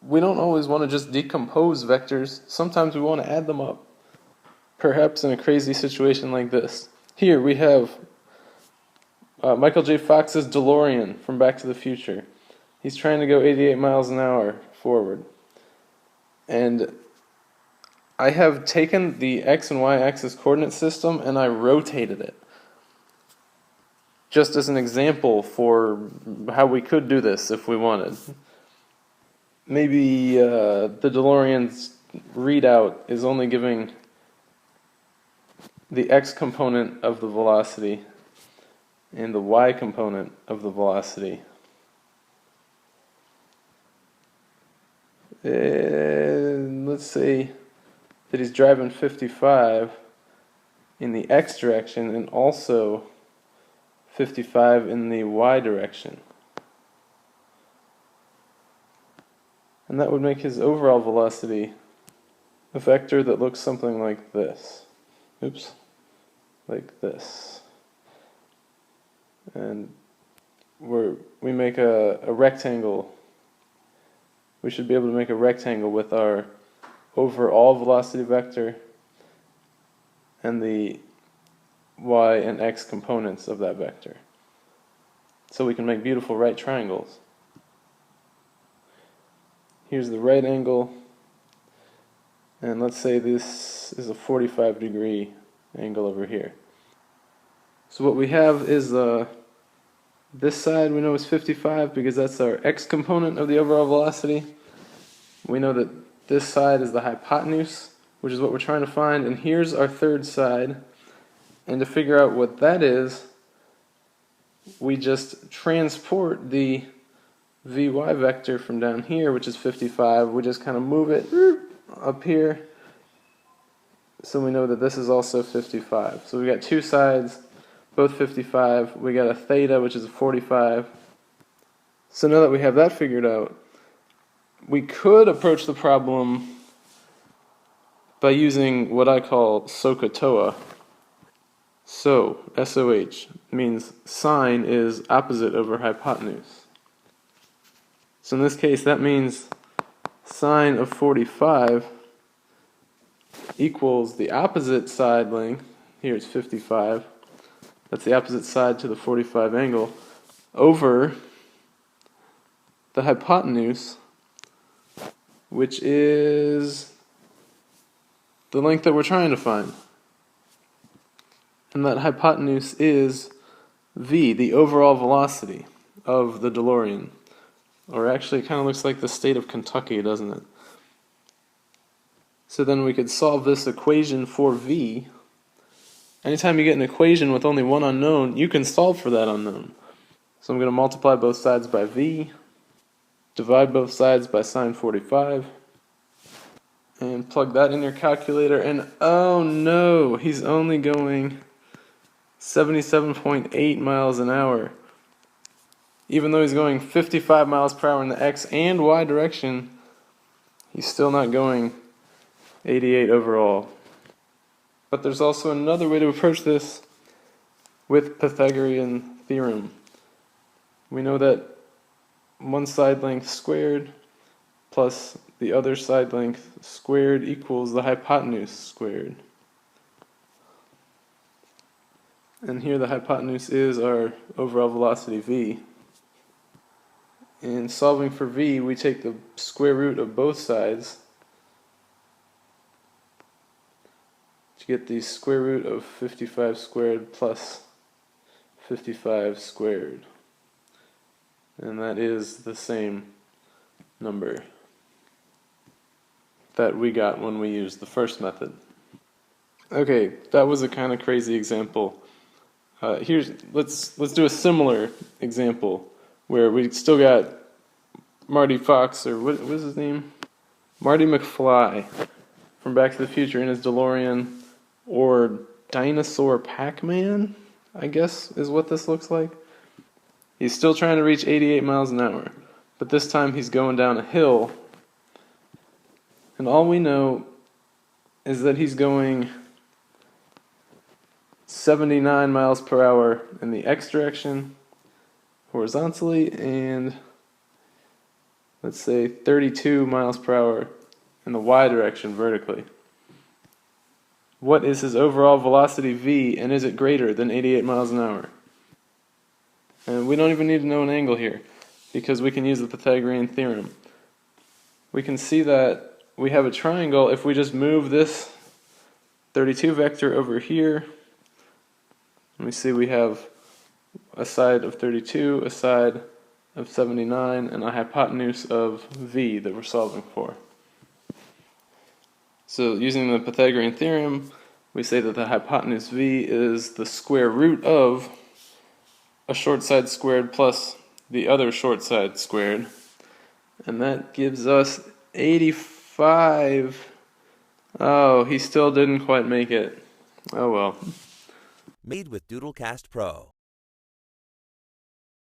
we don't always want to just decompose vectors. Sometimes we want to add them up. Perhaps in a crazy situation like this. Here we have Michael J. Fox's DeLorean from Back to the Future. He's trying to go 88 miles an hour forward. And I have taken the x and y axis coordinate system and I rotated it. Just as an example for how we could do this if we wanted. Maybe the DeLorean's readout is only giving the x component of the velocity and the y component of the velocity. And let's say that he's driving 55 in the x direction and also 55 in the y direction. And that would make his overall velocity a vector that looks something like this. Oops. Like this. And we make a rectangle. We should be able to make a rectangle with our overall velocity vector and the y and x components of that vector. So we can make beautiful right triangles. Here's the right angle, and let's say this is a 45-degree angle over here. So what we have is this side we know is 55 because that's our x component of the overall velocity. We know that this side is the hypotenuse, which is what we're trying to find, and here's our third side. And to figure out what that is, we just transport the Vy vector from down here, which is 55, we just kind of move it up here, so we know that this is also 55. So we got two sides, both 55, we got a theta, which is a 45. So now that we have that figured out, we could approach the problem by using what I call SOHCAHTOA. So, SOH means sine is opposite over hypotenuse. So in this case, that means sine of 45 equals the opposite side length, here it's 55, that's the opposite side to the 45 angle, over the hypotenuse, which is the length that we're trying to find. And that hypotenuse is v, the overall velocity of the DeLorean. Or actually, it kind of looks like the state of Kentucky, doesn't it? So then we could solve this equation for v. Anytime you get an equation with only one unknown, you can solve for that unknown. So I'm going to multiply both sides by v, divide both sides by sine 45, and plug that in your calculator, and oh no, he's only going 77.8 miles an hour. Even though he's going 55 miles per hour in the x and y direction, he's still not going 88 overall. But there's also another way to approach this with Pythagorean theorem. We know that one side length squared plus the other side length squared equals the hypotenuse squared. And here the hypotenuse is our overall velocity v. In solving for v, we take the square root of both sides to get the square root of 55 squared plus 55 squared. And that is the same number that we got when we used the first method. Okay, that was a kind of crazy example. Let's do a similar example where we still got Marty Fox, or what was his name? Marty McFly from Back to the Future in his DeLorean, or Dinosaur Pac-Man, I guess is what this looks like. He's still trying to reach 88 miles an hour, but this time he's going down a hill, and all we know is that he's going 79 miles per hour in the x direction horizontally and let's say 32 miles per hour in the y direction vertically. What is his overall velocity v, and is it greater than 88 miles an hour? And we don't even need to know an angle here, because we can use the Pythagorean theorem. We can see that we have a triangle if we just move this 32 vector over here. Let me see, we have a side of 32, a side of 79, and a hypotenuse of v that we're solving for. So using the Pythagorean theorem, we say that the hypotenuse v is the square root of a short side squared plus the other short side squared. And that gives us 85. Oh, he still didn't quite make it. Oh well. Made with Doodlecast Pro.